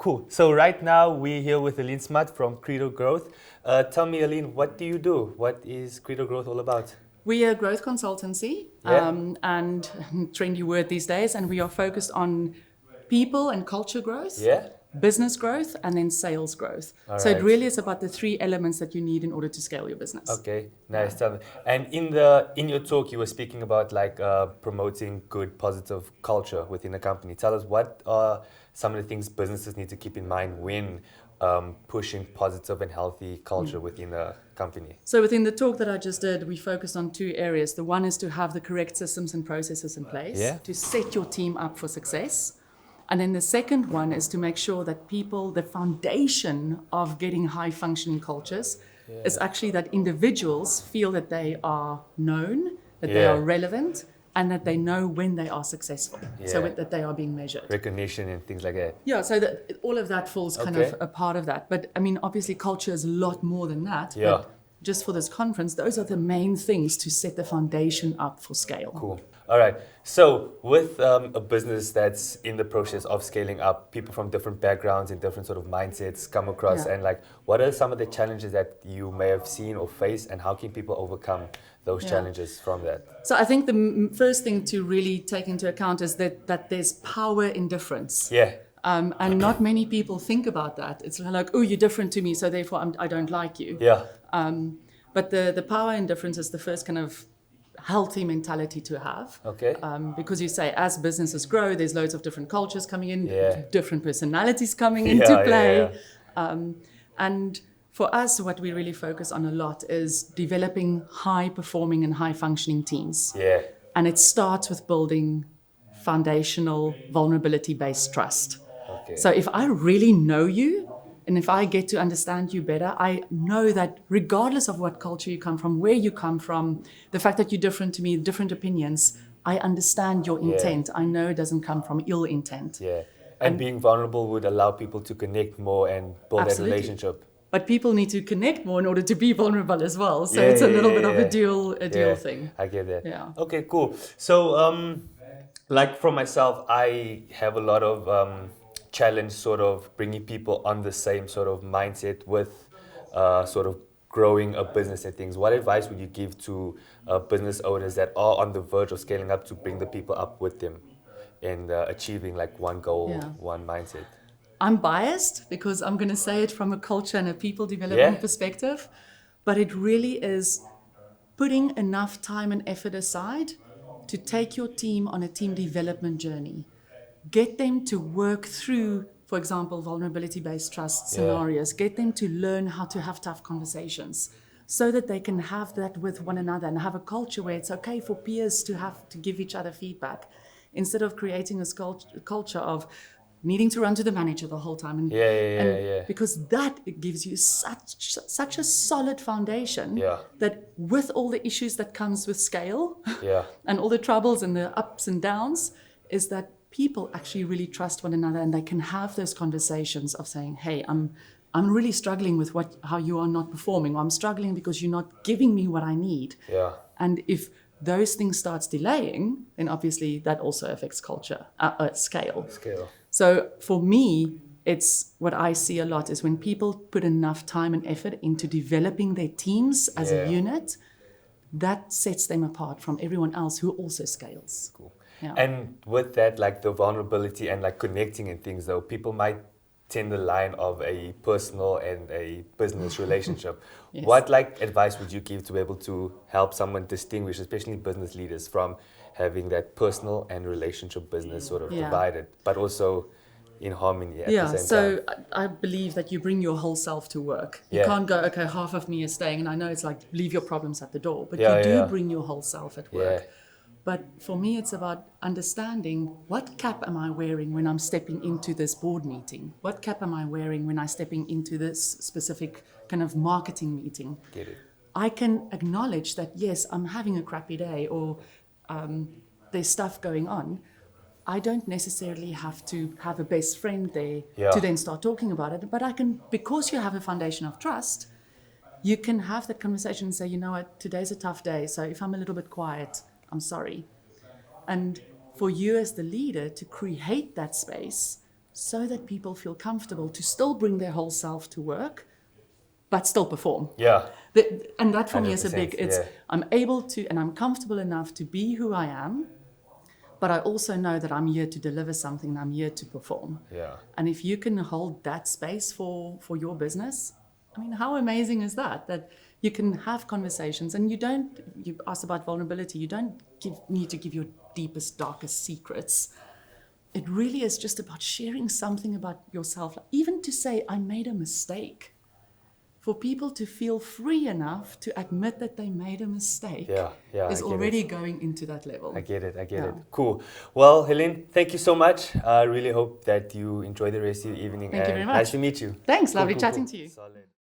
Cool. So right now we're here with Helene Smuts from Credo Growth. Tell me, Helene, what do you do? What is Credo Growth all about? We are a growth consultancy, and trendy word these days, and we are focused on people and culture growth, business growth, and then sales growth. So it really is about the three elements that you need in order to scale your business. Okay, nice. Tell me. And in your talk, you were speaking about promoting good, positive culture within a company. Tell us, what are some of the things businesses need to keep in mind when pushing positive and healthy culture within a company? So within the talk that I just did, we focused on two areas. The one is to have the correct systems and processes in place to set your team up for success. And then the second one is to make sure that people, the foundation of getting high functioning cultures is actually that individuals feel that they are known, that they are relevant, and that they know when they are successful, so that they are being measured. Recognition and things like that. Yeah, so that all of that falls kind of a part of that. But I mean, obviously culture is a lot more than that. Yeah. But just for this conference, those are the main things to set the foundation up for scale. Cool. All right. So with a business that's in the process of scaling up, people from different backgrounds and different sort of mindsets come across, and what are some of the challenges that you may have seen or faced, and how can people overcome those challenges from that? So I think the first thing to really take into account is that there's power in difference. Yeah. And not many people think about that. It's like, oh, you're different to me, so therefore I don't like you. Yeah. But the power in difference is the first kind of healthy mentality to have. Okay. Because you say as businesses grow, there's loads of different cultures coming in, different personalities coming into play. And for us, what we really focus on a lot is developing high performing and high functioning teams. Yeah. And it starts with building foundational vulnerability based trust. Okay. So if I really know you, and if I get to understand you better, I know that regardless of what culture you come from, where you come from, the fact that you're different to me, different opinions, I understand your intent. I know it doesn't come from ill intent. Yeah. And being vulnerable would allow people to connect more and build that relationship. But people need to connect more in order to be vulnerable as well. So it's a little bit of a dual thing. I get that. Yeah. Okay, cool. So for myself, I have a lot of challenge sort of bringing people on the same sort of mindset with sort of growing a business and things. What advice would you give to business owners that are on the verge of scaling up to bring the people up with them and achieving one goal, one mindset? I'm biased because I'm going to say it from a culture and a people development perspective, but it really is putting enough time and effort aside to take your team on a team development journey. Get them to work through, for example, vulnerability-based trust scenarios. Get them to learn how to have tough conversations so that they can have that with one another and have a culture where it's okay for peers to have to give each other feedback instead of creating a culture of needing to run to the manager the whole time. And because that gives you such a solid foundation that with all the issues that comes with scale and all the troubles and the ups and downs, is that people actually really trust one another and they can have those conversations of saying, hey, I'm really struggling with how you are not performing, or I'm struggling because you're not giving me what I need. Yeah. And if those things starts delaying, then obviously that also affects culture, scale. So for me, it's what I see a lot is when people put enough time and effort into developing their teams as a unit, that sets them apart from everyone else who also scales. Cool. Yeah. And with that, the vulnerability and connecting and things, though, people might tend the line of a personal and a business relationship. What advice would you give to be able to help someone distinguish, especially business leaders, from having that personal and relationship business sort of divided, but also in harmony at the same time? So I believe that you bring your whole self to work. You can't go, okay, half of me is staying, and I know it's leave your problems at the door, but you do bring your whole self at work. But for me, it's about understanding what cap am I wearing when I'm stepping into this board meeting? What cap am I wearing when I'm stepping into this specific kind of marketing meeting? Get it. I can acknowledge that, yes, I'm having a crappy day or there's stuff going on. I don't necessarily have to have a best friend there to then start talking about it. But I can, because you have a foundation of trust, you can have that conversation and say, you know what, today's a tough day. So if I'm a little bit quiet, I'm sorry. And for you as the leader to create that space so that people feel comfortable to still bring their whole self to work, but still perform. Yeah. And that for me is a big, 100%, yeah. I'm able to, and I'm comfortable enough to be who I am, but I also know that I'm here to deliver something, and I'm here to perform. Yeah. And if you can hold that space for your business, I mean, how amazing is that? That you can have conversations, and you asked about vulnerability, you don't need to give your deepest, darkest secrets. It really is just about sharing something about yourself, even to say, I made a mistake. For people to feel free enough to admit that they made a mistake is already going into that level. I get it. Cool. Well, Helene, thank you so much. I really hope that you enjoy the rest of your evening. Thank you very much. Nice to meet you. Thanks, lovely chatting to you. Solid.